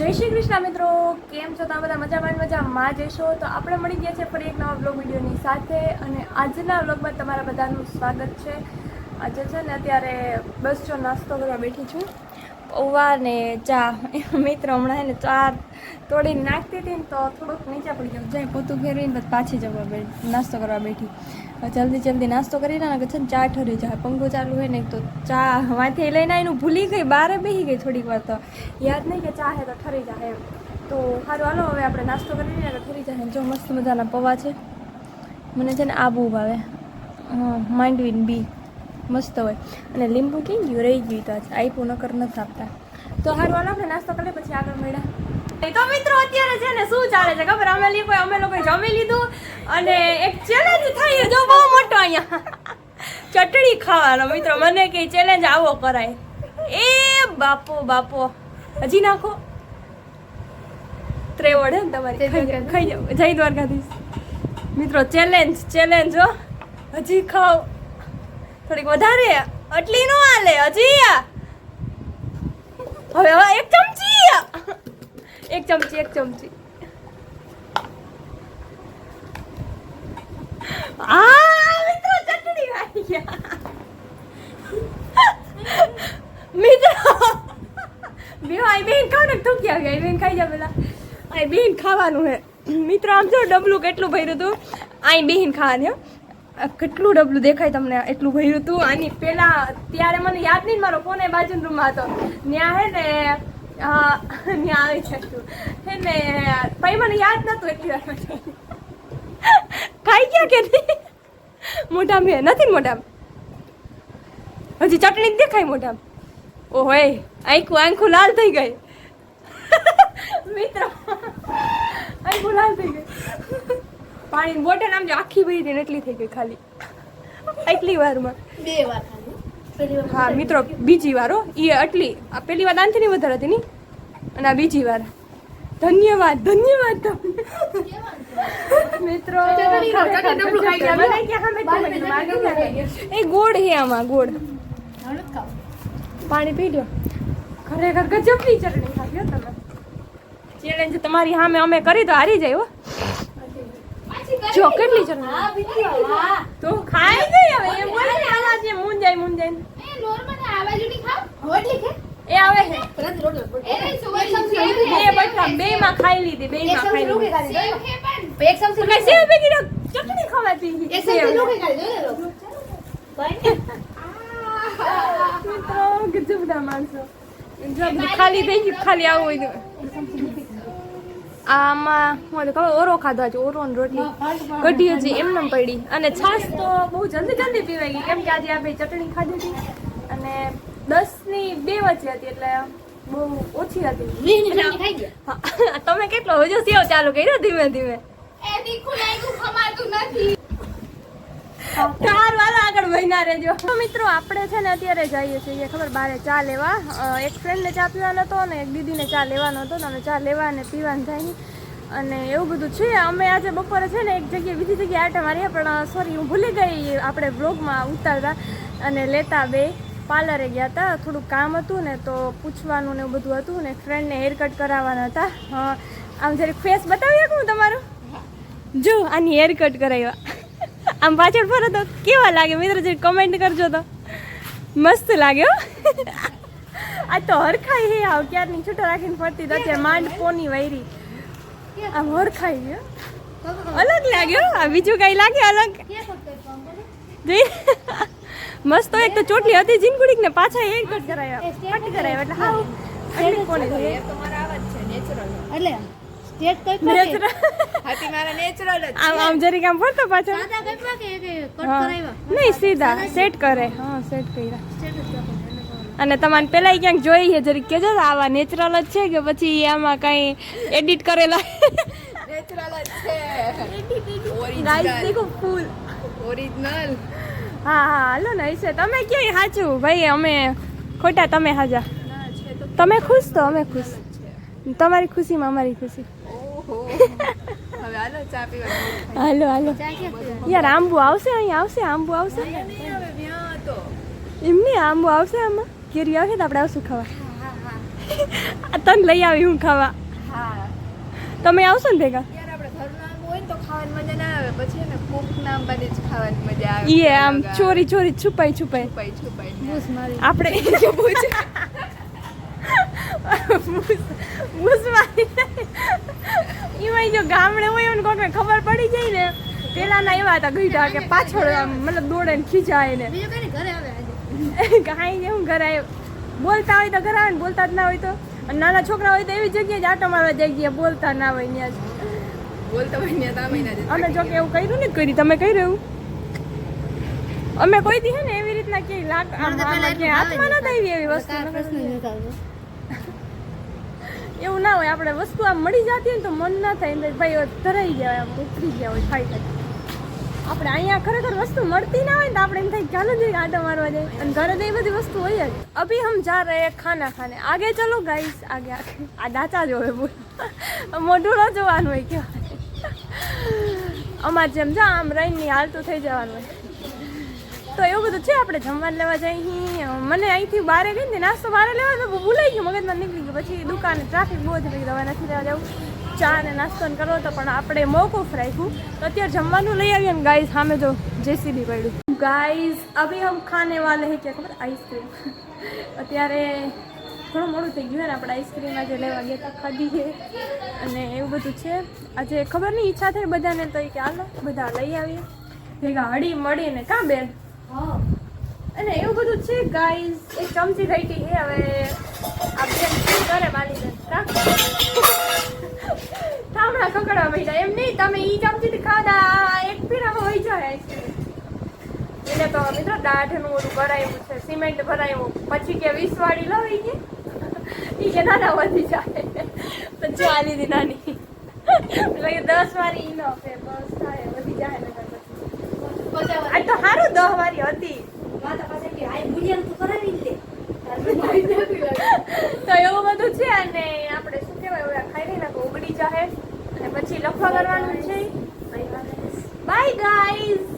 જય શ્રી કૃષ્ણ મિત્રો, કેમ છો? તમે બધા મજામાં જશો તો આપણે મળી ગયા છે ફરી એક નવા બ્લોગ વિડીયોની સાથે. અને આજના બ્લોગમાં તમારા બધાનું સ્વાગત છે. આજે છે ને અત્યારે બસ જો નાસ્તો કરવા બેઠી છું, પૌવા ને ચા. મિત્રો હમણાં ને ચા તોડીને નાખતી હતી ને તો થોડુંક નીચે પડી ગયું, જાય પોતું ફેરવીને પછી પાછી જવા નાસ્તો કરવા બેઠી. જલ્દી નાસ્તો કરી ને છે ને ચા ઠરી જાય, પંખો ચાલુ હોય ને તો ચા વાંથી લઈને એનું ભૂલી ગઈ, બહાર બેસી ગઈ થોડીક વાર, તો યાદ નહીં કે ચા હે તો ઠરી જાય એમ. તો સારું હાલો હવે આપણે નાસ્તો કરી લઈએ તો ઠરી જાય. જો મસ્ત મજાના પૌવા છે, મને છે ને આ બહુ ભાવે. માંડવીન બી મસ્ત હોય અને લીંબુ કેમ ગયું રહી ગયું તો આપ્યું નકર નથી આપતા. તો સારું હાલો આપણે નાસ્તો કરી પછી આગળ મળ્યા. તો મિત્રો અત્યારે છે ને શું ચાલે છે ખબર? અમે લોકોએ જમી લીધું અને એક ચેલેન્જ થઈ જો બહુ મોટો અહીંયા ચટણી ખાવાનો. મિત્રો મને કે ચેલેન્જ આવો કરાય. એ બાપો હજી નાખો ત્રેવડ હે તમારી ખાઈ જાવ. જય દ્વારકાધીશ. મિત્રો ચેલેન્જ હો, હજી ખાઓ થોડીક વધારે, આટલી નો હાલે હજી. હવે એક ચમચી મિત્રો ચટણી આવી ગયા. મિત્રો બે આઈ બેન ખાવ ને થૂક્યા ગયા. બેન ખાઈ જા પેલા. આઈ બેન ખાવાનું હે મિત્રો. આમ જો ડબલું કેટલું ભર્યું હતું, આઈ બેન ખાવાની. કેટલું ડબલું દેખાય તમને, એટલું ભર્યું હતું. આની પેલા ત્યારે મને યાદ નહીં, મારો ફોન એ બાજુના રૂમમાં હતો ત્યાં હે ને. હા ત્યાં આવી શકતું હે ને, પછી મને યાદ નતું એટલી વાર ખાઈ ગયા કે નહીં. મોઢામ હે નથી ને, મોઢામ હજી ચટણી જ દેખાય મોઢામ. ઓહો આંખું લાલ થઈ ગઈ મિત્રો, આંખું લાલ થઈ ગઈ. પાણીની બોટલ આમ જો આખી ભરી હતી એટલી થઈ ગઈ ખાલી એટલી વારમાં. 2 વાર ખાલી. હા મિત્રો બીજી વાર હો, એ આટલી. આ પહેલી વાર આનથી નહીં વધારે હતી ની, અને આ બીજી વાર. ધન્યવાદ મિત્રો. એ ગોળ હે આમાં, ગોળ. પાણી પી લો. ખરેખર ગજબની ચટણી ખાવી તમે. ચેલેન્જ તમારી સામે અમે કરી તો હારી જાય હો. જો કેટલી ચટણી તો ખાઈ ગઈ. હવે એ બોલે ને આલા છે મુંજાઈ એ નોર્મલ આ બાજુ ની ખાવ રોટલી કે એ આવે છે એ બટા બે માં ખાઈ લીધી. બે માં ખાઈ લીધી. એક ચમચી કે સેવ ભેગી ચટણી ખવાતી. એક ચમચી લોકે ખાઈ દો મિત્રો ગજબના માણસો. જો ખાલી થઈ ગયું, ખાલી આવું હોય આમાં હું ખબર ઓરો ખાધો છે, ઓરો ને રોટલી કઢી હજી એમને પડી. અને છાશ તો બહુ જલ્દી પીવાઈ ગઈ, કેમ કે આજે આપણે ચટણી ખાધી હતી અને 10 ની 2 વચ્ચે હતી એટલે બહુ ઓછી હતી. તમે કેટલો હજુ સેવ ચાલુ કર્યો ધીમે ધીમે. ચાર વાળા આગળ વહીના રહેજો. તો મિત્રો આપણે છે ને અત્યારે જઈએ છીએ ખબર બારે ચા લેવા. એક ફ્રેન્ડને ચા પીવાનો હતો ને એક દીદીને ચા લેવાનો હતો, અને ચા લેવા અને પીવાનું થાય અને એવું બધું છે. અમે આજે બપોરે છે ને એક જગ્યાએ બીજી જગ્યાએ આટા માર્યા, પણ સોરી હું ભૂલી ગઈ આપણે બ્લોગમાં ઉતારતા. અને લેતા બે પાર્લરે ગયા હતા, થોડુંક કામ હતું ને તો પૂછવાનું ને એવું બધું હતું ને ફ્રેન્ડને હેર કટ કરાવવાના હતા. આમ જરીક ફેસ બતાવી શકું તમારું? જો આની હેર કટ કરાવ્યા. આમ પાછળ ફરો તો કેવા લાગે મિત્રો? જે કમેન્ટ કરજો તો મસ્ત લાગ્યો. આ તો હરખાઈ હે આવ ક્યારની છૂટો રાખીને ફરતી તો માંડ પોની વૈરી. આમ હરખાઈ ગયો, અલગ લાગ્યો. આ બીજું કઈ લાગે અલગ? મસ્ત. એક તો ચોટલી હતી જીનકુડીક ને પાછા હેર કટ કરાવ્યા એટલે હા એટલે કોને તમારા આવાજ છે નેચરલ એટલે આમ જરીક આમ ફરતો પાછો નહીં સીધા સેટ કરે. હા સેટ કર્યા. અને તમારે પેલા ક્યાંક જોઈ છે જરીક કેજો આવા નેચરલ જ છે કે પછી આમાં કઈ એડિટ કરેલા? નેચરલ જ છે. ગાઈસ દેખો ફૂલ ઓરિજિનલ. હા હાલો ને હશે. તમે ક્યાંય સાચું ભાઈ, અમે ખોટા તમે હાજા. તમે ખુશ તો અમે ખુશ. તમારી ખુશીમાં અમારી ખુશી. હાલો યાર આંબુ આવશે, અહીંયા આવશે આંબુ આવશે. એમને આંબુ આવશે, આમાં કેરી આવશે તો આપણે આવશું ખાવા. તને લઈ આવી હું ખાવા. હા તમે આવશો ને ભેગા? યાર આપણે ઘરનું આમ હોય ને તો ખાવાની મજા ના આવે, પછી એને કોકના આમ બને જ ખાવાની મજા આવે. ઈએ આમ ચોરી ચોરી છુપાઈ છુપાઈ છુપાઈ બૂસ મારી આપણે બૂસ મારી એમાં જો ગામડે હોય ને કોઈને ખબર પડી જાય ને, પેલાના એવા હતા ગઈઢા કે પાછળ આમ મતલબ દોડે ને ખીચાય ને બીજું કઈ ઘરે આવે આજે કાંઈ નહીં. હું ઘરે આવ્યો બોલતા હોય તો ઘરે આવે ને બોલતા જ ના હોય તો, અને નાના છોકરા હોય તો એવી જગ્યાએ જ આટો મારવા જગ્યાએ બોલતા ના હોય ત્યાં જ બોલતા હોય ને તમે ના અમે જો કે એવું કર્યું ને કરી તમે કર્યું એવું અમે કોઈ દી હે ને એવી રીતના કે હાથમાં નથી આવી એવી વસ્તુ એવું ના હોય. આપણે વસ્તુ આમ મળી જતી હોય ને તો મન ના થાય ને ભાઈ ધરાઈ જાય આમ ઉતરી ગયા હોય ખાઈ ખાઈ. આપણે અહીંયા ખરેખર વસ્તુ મળતી ના હોય ને તો આપણે એમ થાય ચાલો જઈએ આટો મારવા જાય, અને ઘરે તો એ બધી વસ્તુ હોય જ. અભી હમ જા રહે ખાના ખાને, આગે ચલો ગાઈસ આગે આગે. આ દાચા જો હોય બોલ મોઢું ન જોવાનું હોય કેવા અમારે જેમ જા આમ રહીને હાલતું થઈ જવાનું હોય. તો એવું બધું છે. આપણે જમવાનું લેવા જઈએ. મને અહીંથી બારે ગઈ ને નાસ્તો બારે લેવા તો ભૂલાઈ ગયું, મગજમાં નીકળી ગયું. પછી દુકાને ટ્રાફિક બહુ થઈ ગઈ, નથી લેવા જવું. ચા ને નાસ્તો કરવો તો પણ આપણે મોકૂફ રાખ્યું. તો અત્યારે જમવાનું લઈ આવીએ ને ગાઈઝ સામે જો જેસીબી પડ્યું. ગાઈઝ અભી હમ ખાને વાલે હે ક્યાં ખબર આઈસ્ક્રીમ. અત્યારે ઘણું મોડું થઈ ગયું ને, આપણે આઈસ્ક્રીમ આજે લેવા ગયા હતા, ખાધી છે અને એવું બધું છે. આજે ખબર નહીં ઈચ્છા થઈ બધાને તો કે હાલો બધા લઈ આવીએ ભેગા હળી મળીને. કાં બેન? અને એવું બધું છે ગાઈઝ. એક ચમચી થઈ છે હવે આ બેન શું કરે વાલીને ઠામડા ખકડવા માંડ્યા. એમ નહીં તમે ઈ ચમચીથી ખાધા એક પીણામાં વહી જાય આઈસ્ક્રીમ. એટલે તો મિત્રો દાઢનું ઓલું ભરાયું છે, સિમેન્ટ ભરાયું, પછી કે 20 વાળી લઈ ગઈ ઈ કે નાના વધી જાય તો ચા લીધી નાની એટલે કે 10 વાળી ઈ નો ફેર બસ થાય વધી જાય ને આ તો સારું 10 વાળી હતી તો એવું બધું છે. અને આપણે શું કહેવાય ખાઈ લઈને તો ઉગડી જાય અને પછી લખવા કરવાનું છે. By guys.